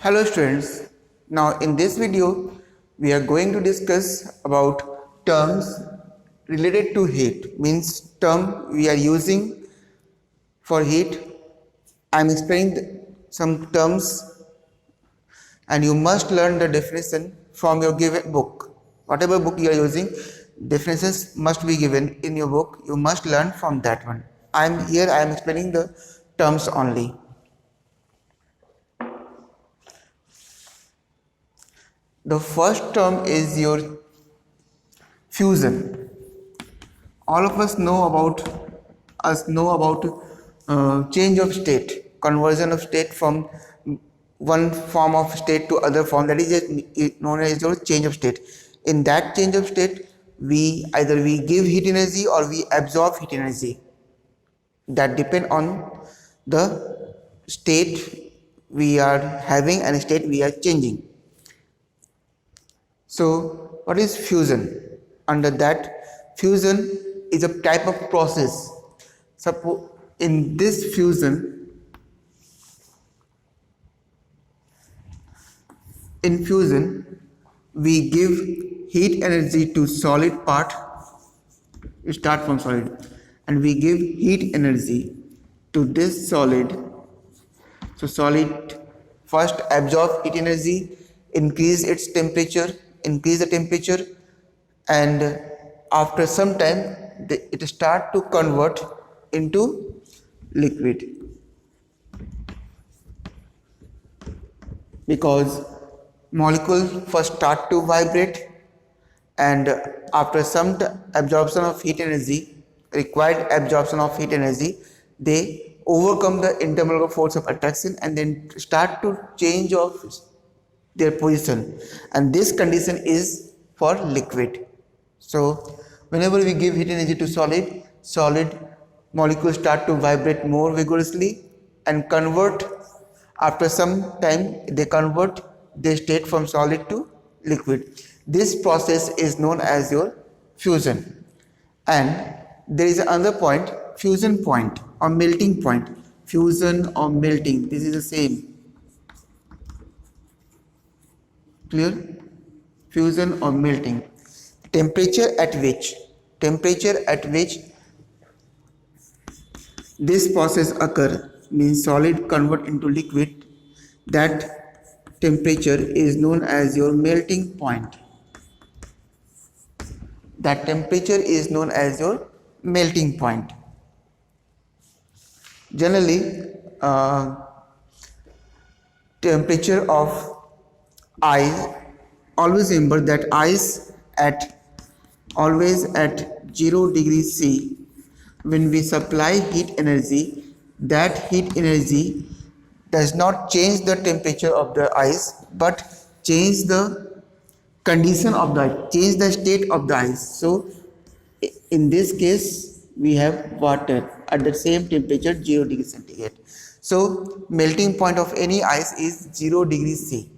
Hello students, now in this video we are going to discuss about terms related to heat, means term we are using for heat. I am explaining some terms and you must learn the definition from your given book. Whatever book you are using, definitions must be given in your book, you must learn from that one. I am explaining the terms only. The first term is your fusion. All of us know about change of state, conversion of state from one form of state to other form. That is known as your change of state. In that change of state, we give heat energy or we absorb heat energy. That depend on the state we are having and state we are changing. So what is fusion? Under that, fusion is a type of process. Suppose in this fusion, we give heat energy to solid part. We start from solid and we give heat energy to this solid. So solid first absorb heat energy, increase the temperature, and after some time it start to convert into liquid, because molecules first start to vibrate, and after some absorption of heat energy, they overcome the intermolecular force of attraction and then start to change of their position, and this condition is for liquid. So whenever we give heat energy to solid molecules start to vibrate more vigorously and convert. After some time they convert their state from solid to liquid. This process is known as your fusion. And there is another point, fusion point or melting point. Fusion or melting, this is the same. Clear? Fusion or melting. Temperature at which this process occur, means solid convert into liquid, that temperature is known as your melting point. Generally, temperature of ice, always remember that ice always at 0 degrees C. When we supply heat energy, that heat energy does not change the temperature of the ice but change the condition of change the state of the ice. So in this case we have water at the same temperature 0 degrees centigrade. So melting point of any ice is 0 degrees C.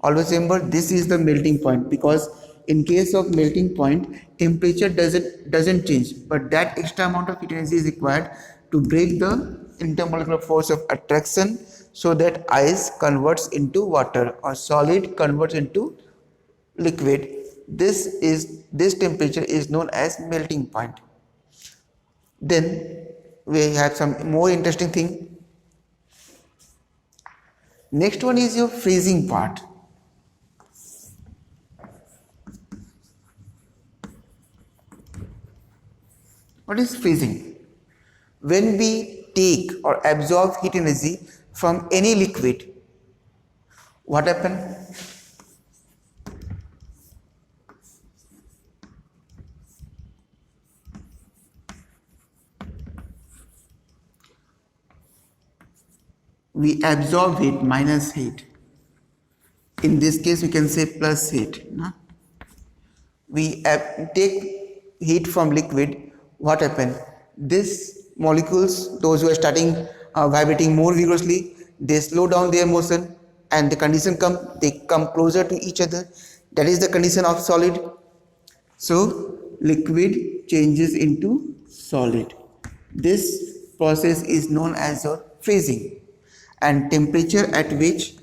Always remember this is the melting point, because in case of melting point temperature doesn't change, but that extra amount of heat energy is required to break the intermolecular force of attraction, so that ice converts into water or solid converts into liquid. This temperature is known as melting point. Then we have some more interesting thing. Next one is your freezing part. What is freezing? When we take or absorb heat energy from any liquid, what happens? We absorb heat minus heat. In this case we can say plus heat. No? We take heat from liquid. What happened? These molecules, those who are starting vibrating more vigorously, they slow down their motion, and the condition they come closer to each other. That is the condition of solid. So liquid changes into solid. This process is known as your freezing. And temperature at which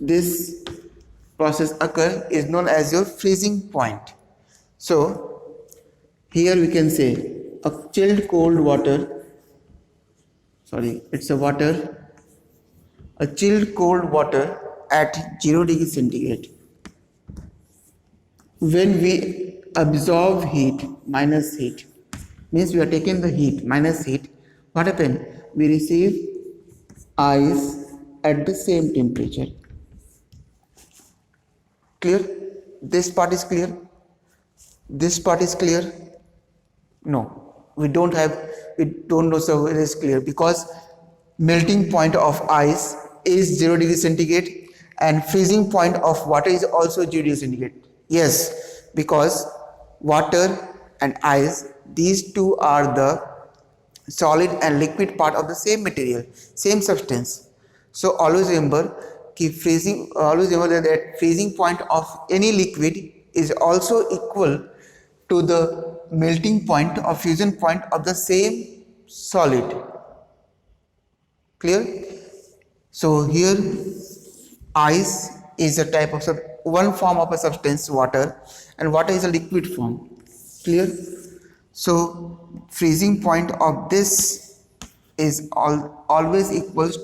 this process occur is known as your freezing point. So here we can say a chilled cold water, it's a water, a chilled cold water at 0 degree centigrade. When we absorb heat, minus heat, means we are taking the heat, minus heat, what happens? We receive ice at the same temperature. Clear? This part is clear? This part is clear? No, we don't know, so it is clear because melting point of ice is 0 degree centigrade and freezing point of water is also 0 degree centigrade. Yes, because water and ice, these two are the solid and liquid part of the same material, same substance. So always remember that freezing point of any liquid is also equal to the melting point or fusion point of the same solid. Clear? So here ice is a type of one form of a substance, water, and water is a liquid form. Clear? So freezing point of this is always equals,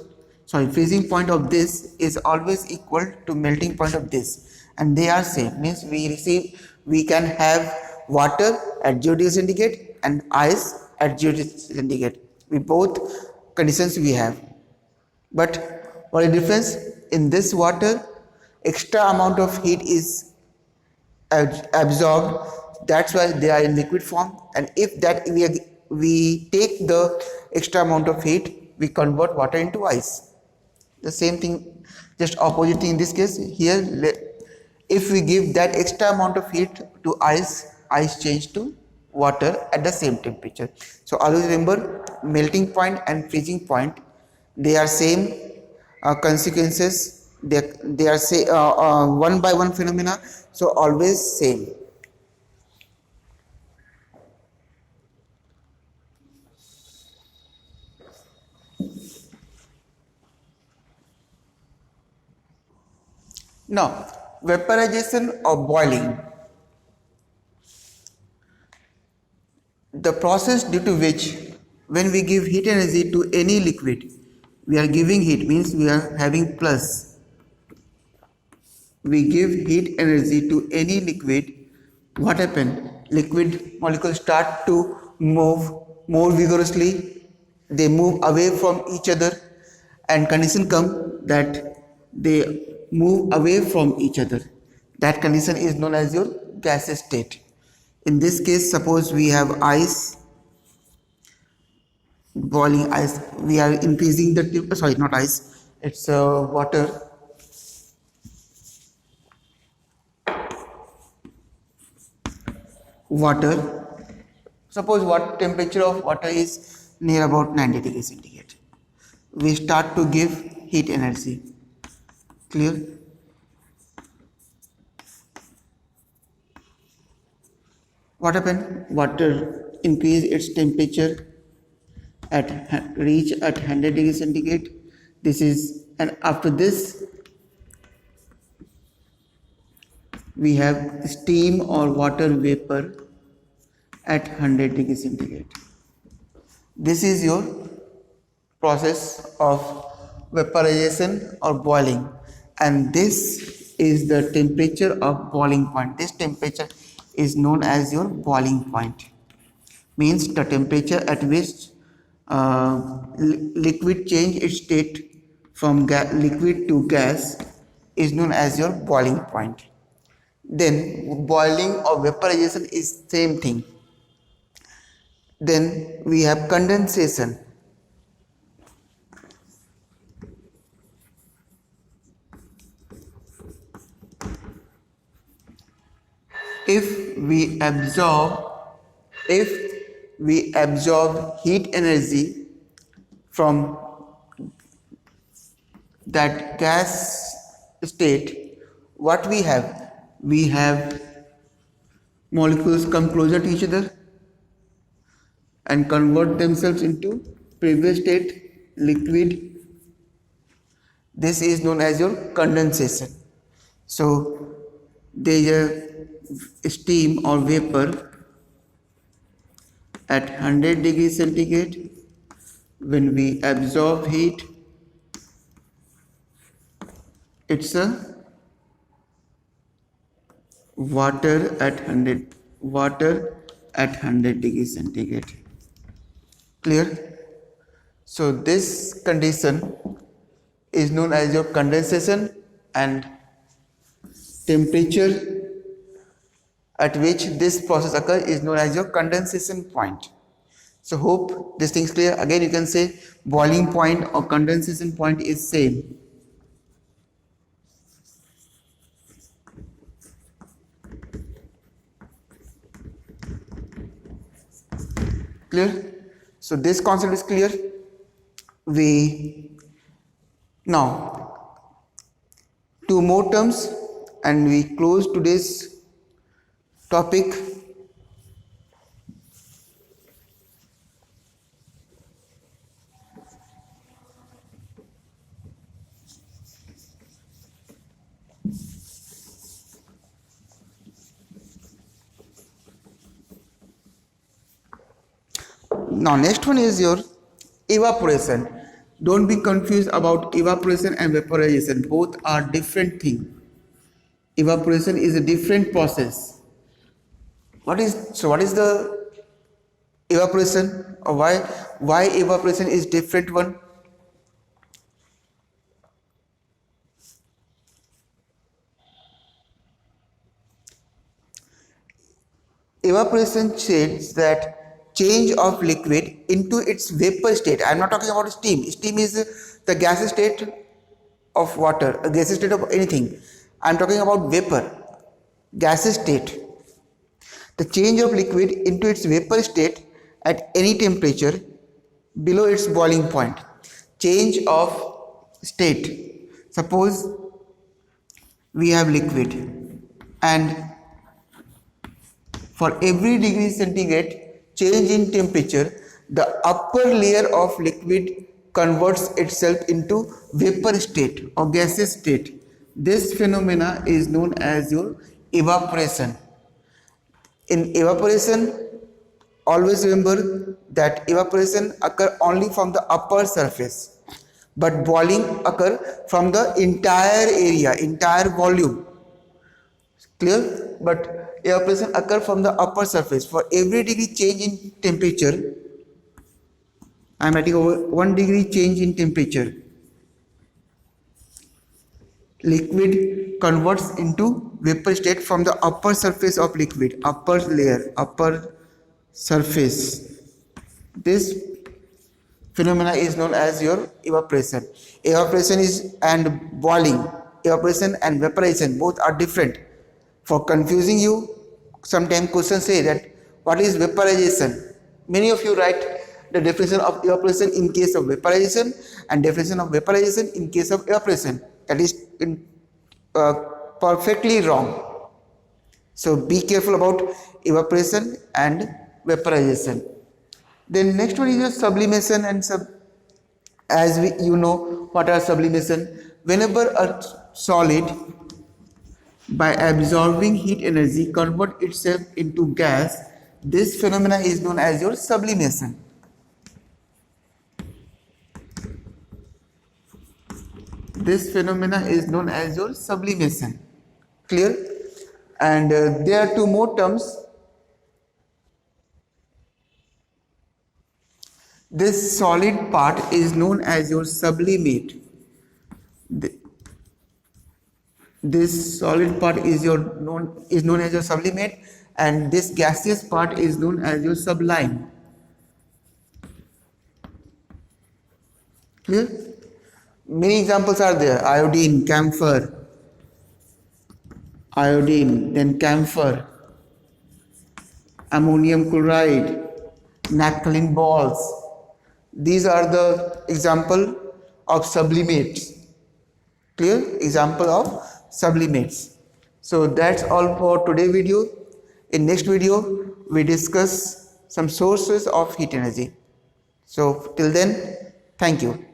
freezing point of this is always equal to melting point of this, and they are same. Means we can have water at 0 degree centigrade and ice at 0 degree centigrade. We both conditions we have. But what is the difference? In this water, extra amount of heat is absorbed. That's why they are in liquid form. And if that we take the extra amount of heat, we convert water into ice. The same thing, just opposite thing in this case. Here, if we give that extra amount of heat to ice change to water at the same temperature. So always remember, melting point and freezing point, they are same consequences. They are one by one phenomena. So always same. Now, vaporization or boiling. The process due to which when we give heat energy to any liquid, we are giving heat, means we are having plus. We give heat energy to any liquid, what happens? Liquid molecules start to move more vigorously, they move away from each other, and condition come that they move away from each other. That condition is known as your gaseous state. In this case, suppose we have ice, boiling ice, we are increasing the not ice, it's water. Suppose what temperature of water is near about 90 degrees centigrade. We start to give heat energy. Clear? What happened? Water increase its temperature reach at 100 degrees centigrade. And after this we have steam or water vapor at 100 degrees centigrade. This is your process of vaporization or boiling, and this is the temperature of boiling point. This temperature is known as your boiling point, means the temperature at which liquid change its state from liquid to gas is known as your boiling point. Then boiling or vaporization is same thing. Then we have condensation. If we absorb heat energy from that gas state, what we have? We have molecules come closer to each other and convert themselves into previous state liquid. This is known as your condensation. So there is a steam or vapor at 100 degrees centigrade. When we absorb heat, it's a water at 100 degrees centigrade. Clear? So this condition is known as your condensation, and temperature at which this process occurs is known as your condensation point. So hope this thing is clear. Again, you can say boiling point or condensation point is same. Clear? So this concept is clear. We now two more terms and we close today's topic. Now next one is your evaporation. Don't be confused about evaporation and vaporization. Both are different things. Evaporation is a different process. What is the evaporation, or why evaporation is different one? Evaporation says that change of liquid into its vapor state. I am not talking about steam. Steam is the gaseous state of water, a gaseous state of anything. I am talking about vapor, gaseous state. The change of liquid into its vapor state at any temperature below its boiling point. Change of state. Suppose we have liquid, and for every degree centigrade change in temperature, the upper layer of liquid converts itself into vapor state or gaseous state. This phenomena is known as your evaporation. In evaporation, always remember that evaporation occurs only from the upper surface, but boiling occurs from the entire area, entire volume. Clear? But evaporation occurs from the upper surface. For every degree change in temperature, I am writing over 1 degree change in temperature, liquid converts into vapor state from the upper surface of liquid, upper layer, upper surface. This phenomena is known as your evaporation. Evaporation is and boiling, evaporation and vaporization both are different. For confusing you, sometimes questions say that what is vaporization? Many of you write the definition of evaporation in case of vaporization and definition of vaporization in case of evaporation. That is perfectly wrong. So be careful about evaporation and vaporization. Then next one is your sublimation and as you know what are sublimation. Whenever a solid by absorbing heat energy convert itself into gas, this phenomena is known as your sublimation. This phenomena is known as your sublimation. Clear? And there are two more terms. This solid part is known as your sublimate. This solid part is known as your sublimate, and this gaseous part is known as your sublime. Clear? Many examples are there: iodine, camphor, then camphor, ammonium chloride, naphthalene balls. These are the example of sublimates. Clear? Example of sublimates. So that's all for today's video. In next video we discuss some sources of heat energy. So till then, thank you.